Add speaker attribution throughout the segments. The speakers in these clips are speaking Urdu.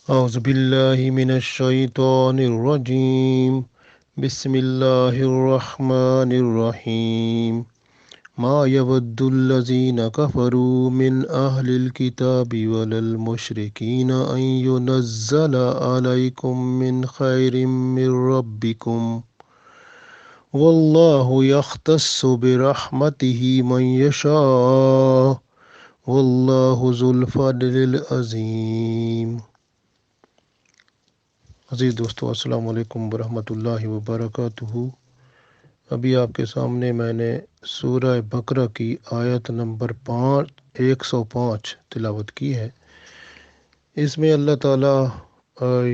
Speaker 1: أعوذ بالله من الشيطان الرجيم. بسم الله الرحمن الرحيم. ما يود الذين كفروا من أهل الكتاب ولا المشركين أن ينزل عليكم من خير من ربكم والله يختص برحمته من يشاء والله ذو الفضل العظيم. عزیز دوستو، السلام علیکم ورحمۃ اللہ وبرکاتہ۔ ابھی آپ کے سامنے میں نے سورہ بقرہ کی آیت نمبر 105 تلاوت کی ہے۔ اس میں اللہ تعالیٰ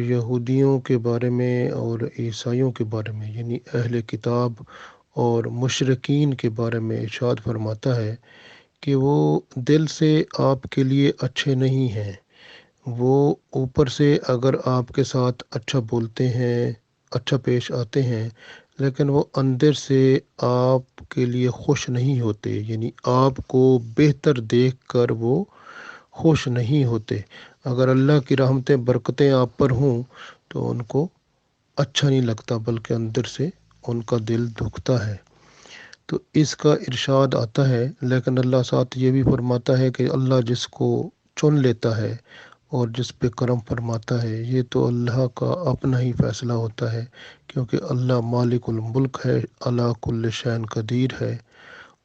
Speaker 1: یہودیوں کے بارے میں اور عیسائیوں کے بارے میں، یعنی اہل کتاب اور مشرکین کے بارے میں ارشاد فرماتا ہے کہ وہ دل سے آپ کے لیے اچھے نہیں ہیں۔ وہ اوپر سے اگر آپ کے ساتھ اچھا بولتے ہیں، اچھا پیش آتے ہیں، لیکن وہ اندر سے آپ کے لیے خوش نہیں ہوتے، یعنی آپ کو بہتر دیکھ کر وہ خوش نہیں ہوتے۔ اگر اللہ کی رحمتیں برکتیں آپ پر ہوں تو ان کو اچھا نہیں لگتا، بلکہ اندر سے ان کا دل دکھتا ہے۔ تو اس کا ارشاد آتا ہے، لیکن اللہ ساتھ یہ بھی فرماتا ہے کہ اللہ جس کو چن لیتا ہے اور جس پہ کرم فرماتا ہے، یہ تو اللہ کا اپنا ہی فیصلہ ہوتا ہے، کیونکہ اللہ مالک الملک ہے، علی کل شیء قدیر ہے۔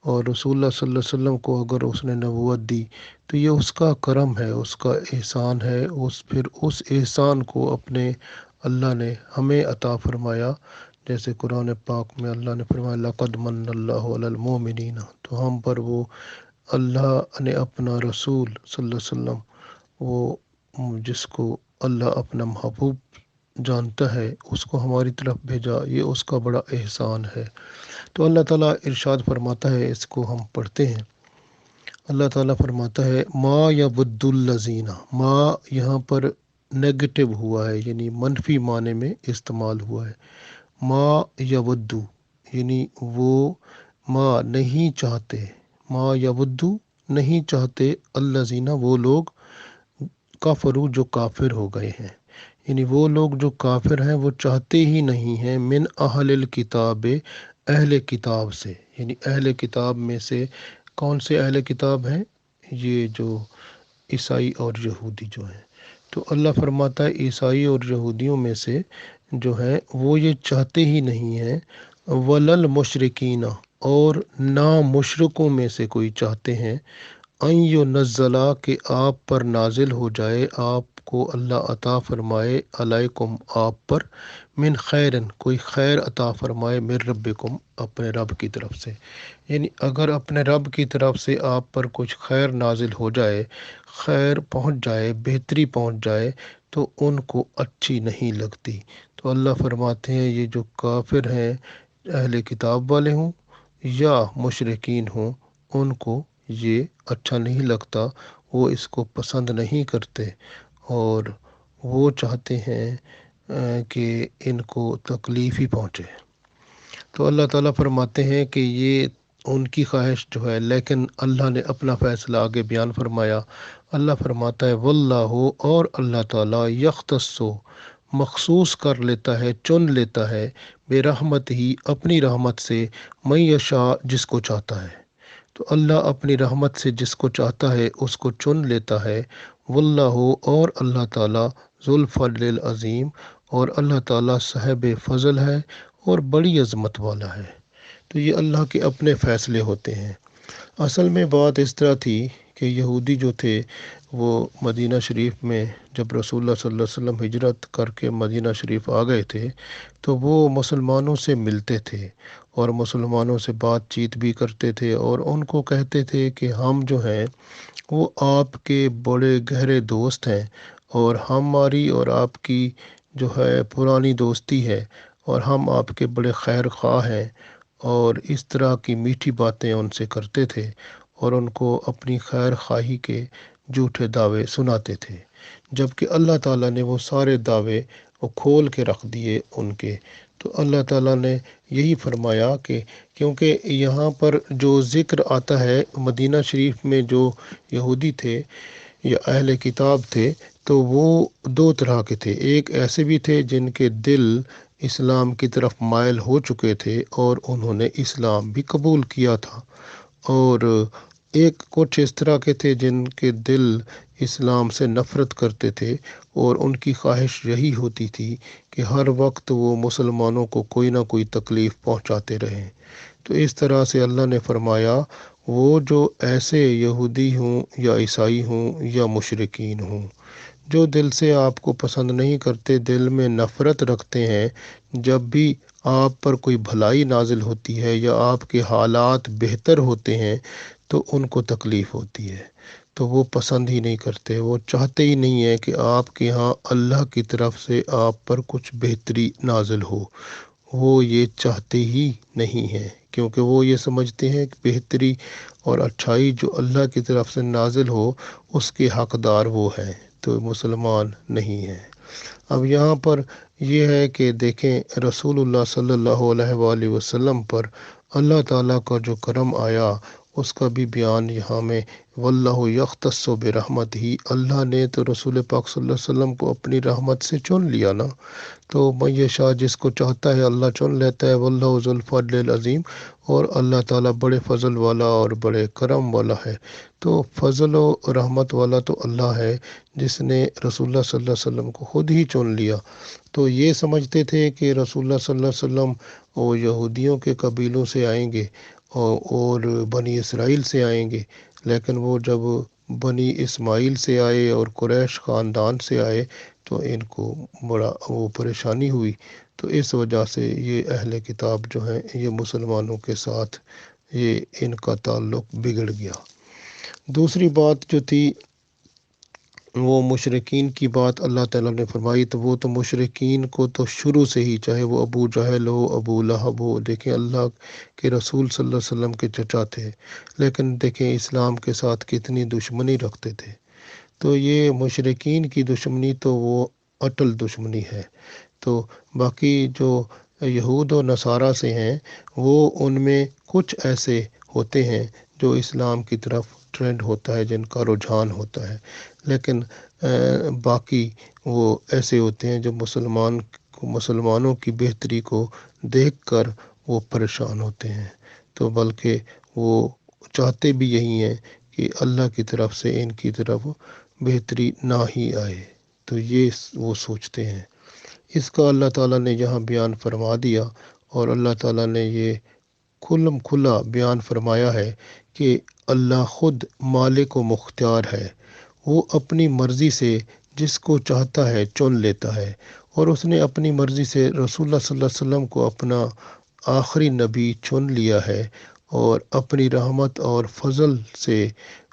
Speaker 1: اور رسول اللہ صلی اللہ علیہ وسلم کو اگر اس نے نبوت دی تو یہ اس کا کرم ہے، اس کا احسان ہے۔ پھر اس احسان کو اپنے اللہ نے ہمیں عطا فرمایا، جیسے قرآن پاک میں اللہ نے فرمایا لقد من اللہ علی المؤمنین، تو ہم پر وہ اللہ نے اپنا رسول صلی اللہ علیہ وسلم، وہ جس کو اللہ اپنا محبوب جانتا ہے، اس کو ہماری طرف بھیجا، یہ اس کا بڑا احسان ہے۔ تو اللہ تعالیٰ ارشاد فرماتا ہے، اس کو ہم پڑھتے ہیں۔ اللہ تعالیٰ فرماتا ہے ما یود الذین، ما یہاں پر نیگیٹو ہوا ہے، یعنی منفی معنی میں استعمال ہوا ہے۔ ما یودو یعنی وہ ما نہیں چاہتے، ما یودو نہیں چاہتے، الذین وہ لوگ، کافرو جو کافر ہو گئے ہیں، یعنی وہ لوگ جو کافر ہیں وہ چاہتے ہی نہیں ہیں، من اہل الکتاب اہل کتاب سے، یعنی اہل کتاب میں سے کون سے اہل کتاب ہیں؟ یہ جو عیسائی اور یہودی جو ہیں۔ تو اللہ فرماتا ہے عیسائی اور یہودیوں میں سے جو ہیں وہ یہ چاہتے ہی نہیں ہیں، ولل مشرکین اور نہ مشرکوں میں سے کوئی چاہتے ہیں، ان ینزلا کہ آپ پر نازل ہو جائے، آپ کو اللہ عطا فرمائے، علیکم آپ پر، من خیرن کوئی خیر عطا فرمائے، من ربکم اپنے رب کی طرف سے۔ یعنی اگر اپنے رب کی طرف سے آپ پر کچھ خیر نازل ہو جائے، خیر پہنچ جائے، بہتری پہنچ جائے، تو ان کو اچھی نہیں لگتی۔ تو اللہ فرماتے ہیں یہ جو کافر ہیں، اہل کتاب والے ہوں یا مشرکین ہوں، ان کو یہ اچھا نہیں لگتا، وہ اس کو پسند نہیں کرتے، اور وہ چاہتے ہیں کہ ان کو تکلیف ہی پہنچے۔ تو اللہ تعالیٰ فرماتے ہیں کہ یہ ان کی خواہش جو ہے، لیکن اللہ نے اپنا فیصلہ آگے بیان فرمایا۔ اللہ فرماتا ہے واللہ، اور اللہ تعالیٰ یختص مخصوص کر لیتا ہے، چن لیتا ہے، بے رحمت ہی اپنی رحمت سے، من یشاء جس کو چاہتا ہے۔ تو اللہ اپنی رحمت سے جس کو چاہتا ہے اس کو چن لیتا ہے۔ واللہ، اور اللہ تعالیٰ، ذو الفضل العظیم، اور اللہ تعالیٰ صاحب فضل ہے اور بڑی عظمت والا ہے۔ تو یہ اللہ کے اپنے فیصلے ہوتے ہیں۔ اصل میں بات اس طرح تھی کہ یہودی جو تھے وہ مدینہ شریف میں جب رسول اللہ صلی اللہ علیہ وسلم ہجرت کر کے مدینہ شریف آ گئے تھے، تو وہ مسلمانوں سے ملتے تھے اور مسلمانوں سے بات چیت بھی کرتے تھے، اور ان کو کہتے تھے کہ ہم جو ہیں وہ آپ کے بڑے گہرے دوست ہیں، اور ہماری اور آپ کی جو ہے پرانی دوستی ہے، اور ہم آپ کے بڑے خیر خواہ ہیں، اور اس طرح کی میٹھی باتیں ان سے کرتے تھے، اور ان کو اپنی خیر خواہی کے جھوٹے دعوے سناتے تھے، جبکہ اللہ تعالیٰ نے وہ سارے دعوے وہ کھول کے رکھ دیے ان کے۔ تو اللہ تعالیٰ نے یہی فرمایا کہ کیونکہ یہاں پر جو ذکر آتا ہے مدینہ شریف میں جو یہودی تھے یا اہل کتاب تھے، تو وہ دو طرح کے تھے، ایک ایسے بھی تھے جن کے دل اسلام کی طرف مائل ہو چکے تھے اور انہوں نے اسلام بھی قبول کیا تھا، اور ایک کچھ اس طرح کے تھے جن کے دل اسلام سے نفرت کرتے تھے اور ان کی خواہش یہی ہوتی تھی کہ ہر وقت وہ مسلمانوں کو کوئی نہ کوئی تکلیف پہنچاتے رہیں۔ تو اس طرح سے اللہ نے فرمایا وہ جو ایسے یہودی ہوں یا عیسائی ہوں یا مشرکین ہوں جو دل سے آپ کو پسند نہیں کرتے، دل میں نفرت رکھتے ہیں، جب بھی آپ پر کوئی بھلائی نازل ہوتی ہے یا آپ کے حالات بہتر ہوتے ہیں تو ان کو تکلیف ہوتی ہے، تو وہ پسند ہی نہیں کرتے، وہ چاہتے ہی نہیں ہے کہ آپ کے ہاں اللہ کی طرف سے آپ پر کچھ بہتری نازل ہو، وہ یہ چاہتے ہی نہیں ہیں، کیونکہ وہ یہ سمجھتے ہیں کہ بہتری اور اچھائی جو اللہ کی طرف سے نازل ہو اس کے حقدار وہ ہیں، تو مسلمان نہیں ہیں۔ اب یہاں پر یہ ہے کہ دیکھیں رسول اللہ صلی اللہ علیہ وآلہ وسلم پر اللہ تعالیٰ کا جو کرم آیا اس کا بھی بیان یہاں میں، واللہ یختص برحمت ہی، اللہ نے تو رسول پاک صلی اللہ علیہ وسلم کو اپنی رحمت سے چن لیا نا، تو من یشاء جس کو چاہتا ہے اللہ چن لیتا ہے، واللہ ذو الفضل العظیم، اور اللہ تعالیٰ بڑے فضل والا اور بڑے کرم والا ہے۔ تو فضل و رحمت والا تو اللہ ہے جس نے رسول اللہ صلی اللہ علیہ وسلم کو خود ہی چن لیا۔ تو یہ سمجھتے تھے کہ رسول اللہ صلی اللہ علیہ وسلم وہ یہودیوں کے قبیلوں سے آئیں گے اور بنی اسرائیل سے آئیں گے، لیکن وہ جب بنی اسماعیل سے آئے اور قریش خاندان سے آئے تو ان کو بڑا وہ پریشانی ہوئی، تو اس وجہ سے یہ اہل کتاب جو ہیں یہ مسلمانوں کے ساتھ یہ ان کا تعلق بگڑ گیا۔ دوسری بات جو تھی وہ مشرکین کی بات اللہ تعالیٰ نے فرمائی، تو وہ تو مشرکین کو تو شروع سے ہی، چاہے وہ ابو جہل ہو، ابو لہب ہو، دیکھیں اللہ کے رسول صلی اللہ علیہ وسلم کے چچا تھے، لیکن دیکھیں اسلام کے ساتھ کتنی دشمنی رکھتے تھے۔ تو یہ مشرکین کی دشمنی تو وہ اٹل دشمنی ہے۔ تو باقی جو یہود و نصارہ سے ہیں وہ ان میں کچھ ایسے ہوتے ہیں جو اسلام کی طرف ٹرینڈ ہوتا ہے، جن کا رجحان ہوتا ہے، لیکن باقی وہ ایسے ہوتے ہیں جو مسلمانوں کی بہتری کو دیکھ کر وہ پریشان ہوتے ہیں، تو بلکہ وہ چاہتے بھی یہی ہیں کہ اللہ کی طرف سے ان کی طرف بہتری نہ ہی آئے، تو یہ وہ سوچتے ہیں۔ اس کا اللہ تعالیٰ نے یہاں بیان فرما دیا، اور اللہ تعالیٰ نے یہ کھلم کھلا بیان فرمایا ہے کہ اللہ خود مالک و مختار ہے، وہ اپنی مرضی سے جس کو چاہتا ہے چن لیتا ہے، اور اس نے اپنی مرضی سے رسول اللہ صلی اللہ علیہ وسلم کو اپنا آخری نبی چن لیا ہے، اور اپنی رحمت اور فضل سے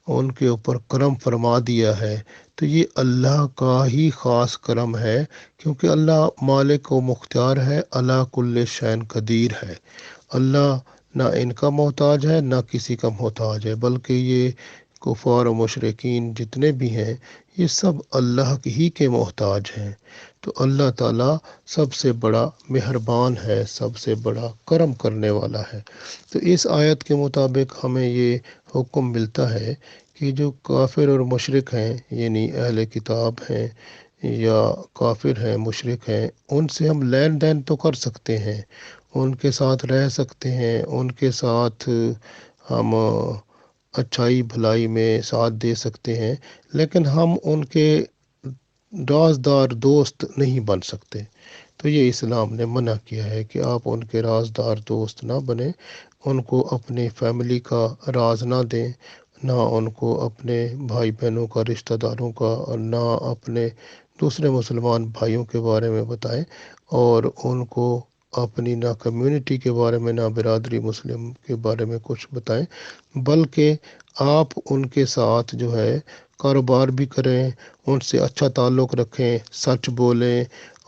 Speaker 1: ان کے اوپر کرم فرما دیا ہے، تو یہ اللہ کا ہی خاص کرم ہے، کیونکہ اللہ مالک و مختار ہے، اللہ کل شین قدیر ہے، اللہ نہ ان کا محتاج ہے نہ کسی کا محتاج ہے، بلکہ یہ کفار و مشرکین جتنے بھی ہیں یہ سب اللہ ہی کے محتاج ہیں۔ تو اللہ تعالیٰ سب سے بڑا مہربان ہے، سب سے بڑا کرم کرنے والا ہے۔ تو اس آیت کے مطابق ہمیں یہ حکم ملتا ہے کہ جو کافر اور مشرک ہیں، یعنی اہل کتاب ہیں یا کافر ہیں، مشرک ہیں، ان سے ہم لین دین تو کر سکتے ہیں، ان کے ساتھ رہ سکتے ہیں، ان کے ساتھ ہم اچھائی بھلائی میں ساتھ دے سکتے ہیں، لیکن ہم ان کے رازدار دوست نہیں بن سکتے۔ تو یہ اسلام نے منع کیا ہے کہ آپ ان کے رازدار دوست نہ بنیں، ان کو اپنے فیملی کا راز نہ دیں، نہ ان کو اپنے بھائی بہنوں کا، رشتہ داروں کا، اور نہ اپنے دوسرے مسلمان بھائیوں کے بارے میں بتائیں، اور ان کو اپنی نہ کمیونٹی کے بارے میں نہ برادری مسلم کے بارے میں کچھ بتائیں، بلکہ آپ ان کے ساتھ جو ہے کاروبار بھی کریں، ان سے اچھا تعلق رکھیں، سچ بولیں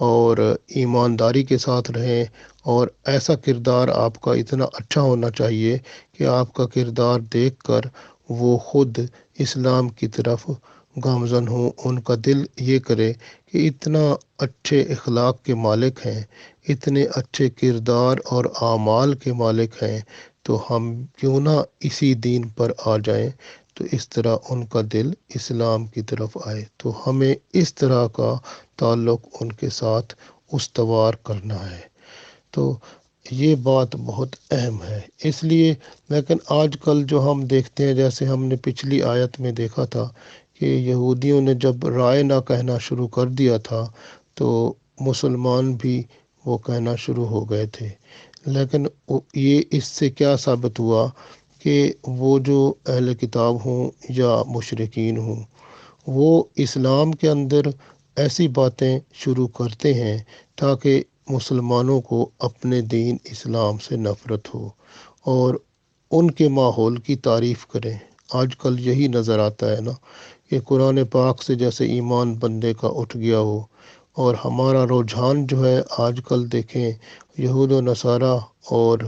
Speaker 1: اور ایمانداری کے ساتھ رہیں، اور ایسا کردار آپ کا اتنا اچھا ہونا چاہیے کہ آپ کا کردار دیکھ کر وہ خود اسلام کی طرف گامزن ہوں، ان کا دل یہ کرے کہ اتنا اچھے اخلاق کے مالک ہیں، اتنے اچھے کردار اور اعمال کے مالک ہیں، تو ہم کیوں نہ اسی دین پر آ جائیں۔ تو اس طرح ان کا دل اسلام کی طرف آئے۔ تو ہمیں اس طرح کا تعلق ان کے ساتھ استوار کرنا ہے۔ تو یہ بات بہت اہم ہے۔ اس لیے لیکن آج کل جو ہم دیکھتے ہیں، جیسے ہم نے پچھلی آیت میں دیکھا تھا کہ یہودیوں نے جب رائے نہ کہنا شروع کر دیا تھا تو مسلمان بھی وہ کہنا شروع ہو گئے تھے۔ لیکن یہ اس سے کیا ثابت ہوا کہ وہ جو اہل کتاب ہوں یا مشرکین ہوں، وہ اسلام کے اندر ایسی باتیں شروع کرتے ہیں تاکہ مسلمانوں کو اپنے دین اسلام سے نفرت ہو اور ان کے ماحول کی تعریف کریں۔ آج کل یہی نظر آتا ہے نا کہ قرآن پاک سے جیسے ایمان بندے کا اٹھ گیا ہو، اور ہمارا رجحان جو ہے آج کل دیکھیں یہود و نصارہ اور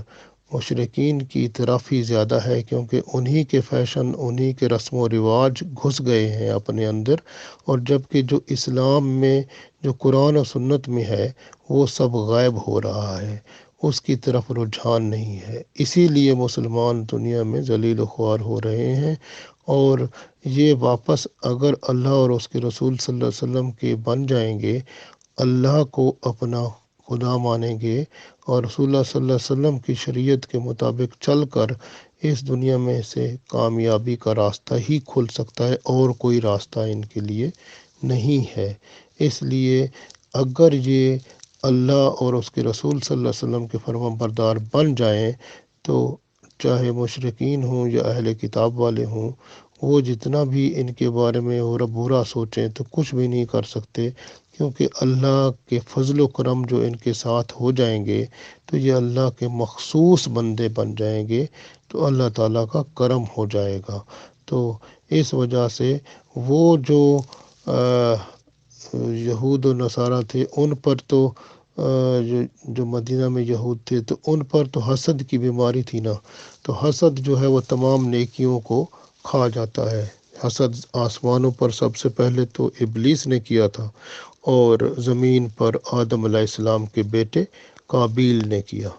Speaker 1: مشرکین کی طرف ہی زیادہ ہے، کیونکہ انہی کے فیشن، انہی کے رسم و رواج گھس گئے ہیں اپنے اندر، اور جبکہ جو اسلام میں جو قرآن و سنت میں ہے وہ سب غائب ہو رہا ہے، اس کی طرف رجحان نہیں ہے۔ اسی لیے مسلمان دنیا میں ذلیل و خوار ہو رہے ہیں، اور یہ واپس اگر اللہ اور اس کے رسول صلی اللہ علیہ وسلم کے بن جائیں گے، اللہ کو اپنا خدا مانیں گے اور رسول اللہ صلی اللہ علیہ وسلم کی شریعت کے مطابق چل کر اس دنیا میں سے کامیابی کا راستہ ہی کھل سکتا ہے، اور کوئی راستہ ان کے لیے نہیں ہے۔ اس لیے اگر یہ اللہ اور اس کے رسول صلی اللہ علیہ وسلم کے فرما بردار بن جائیں تو چاہے مشرکین ہوں یا اہل کتاب والے ہوں، وہ جتنا بھی ان کے بارے میں اور برا سوچیں تو کچھ بھی نہیں کر سکتے، کیونکہ اللہ کے فضل و کرم جو ان کے ساتھ ہو جائیں گے تو یہ اللہ کے مخصوص بندے بن جائیں گے، تو اللہ تعالیٰ کا کرم ہو جائے گا۔ تو اس وجہ سے وہ جو یہود و نصارہ تھے، ان پر تو جو مدینہ میں یہود تھے تو ان پر تو حسد کی بیماری تھی نا، تو حسد جو ہے وہ تمام نیکیوں کو کھا جاتا ہے۔ حسد آسمانوں پر سب سے پہلے تو ابلیس نے کیا تھا، اور زمین پر آدم علیہ السلام کے بیٹے قابیل نے کیا۔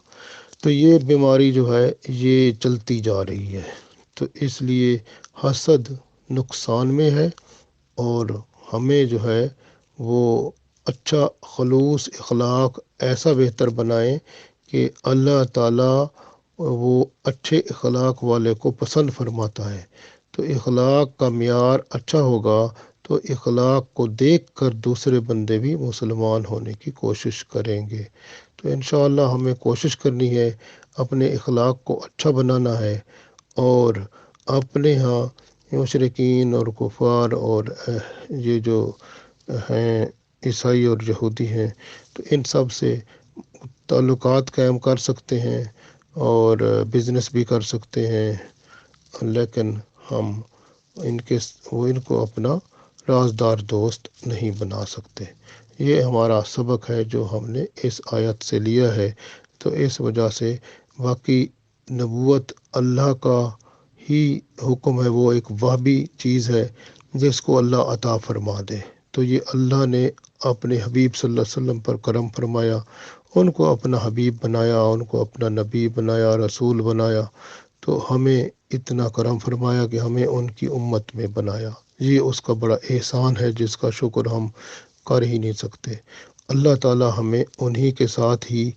Speaker 1: تو یہ بیماری جو ہے یہ چلتی جا رہی ہے۔ تو اس لیے حسد نقصان میں ہے، اور ہمیں جو ہے وہ اچھا خلوص اخلاق ایسا بہتر بنائیں کہ اللہ تعالیٰ وہ اچھے اخلاق والے کو پسند فرماتا ہے۔ تو اخلاق کا معیار اچھا ہوگا تو اخلاق کو دیکھ کر دوسرے بندے بھی مسلمان ہونے کی کوشش کریں گے۔ تو انشاءاللہ ہمیں کوشش کرنی ہے، اپنے اخلاق کو اچھا بنانا ہے، اور اپنے ہاں مشرکین اور کفار اور یہ جو ہیں عیسائی اور یہودی ہیں، تو ان سب سے تعلقات قائم کر سکتے ہیں اور بزنس بھی کر سکتے ہیں، لیکن ہم ان کو اپنا رازدار دوست نہیں بنا سکتے۔ یہ ہمارا سبق ہے جو ہم نے اس آیت سے لیا ہے۔ تو اس وجہ سے باقی نبوت اللہ کا ہی حکم ہے، وہ ایک وہبی چیز ہے جس کو اللہ عطا فرما دے۔ تو یہ اللہ نے اپنے حبیب صلی اللہ علیہ وسلم پر کرم فرمایا، ان کو اپنا حبیب بنایا، ان کو اپنا نبی بنایا، رسول بنایا، تو ہمیں اتنا کرم فرمایا کہ ہمیں ان کی امت میں بنایا۔ یہ اس کا بڑا احسان ہے جس کا شکر ہم کر ہی نہیں سکتے۔ اللہ تعالیٰ ہمیں انہی کے ساتھ ہی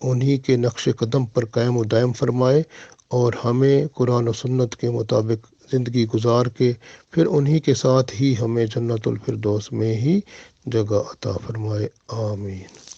Speaker 1: انہی کے نقش قدم پر قائم و دائم فرمائے، اور ہمیں قرآن و سنت کے مطابق زندگی گزار کے پھر انہی کے ساتھ ہی ہمیں جنت الفردوس میں ہی جگہ عطا فرمائے۔ آمین۔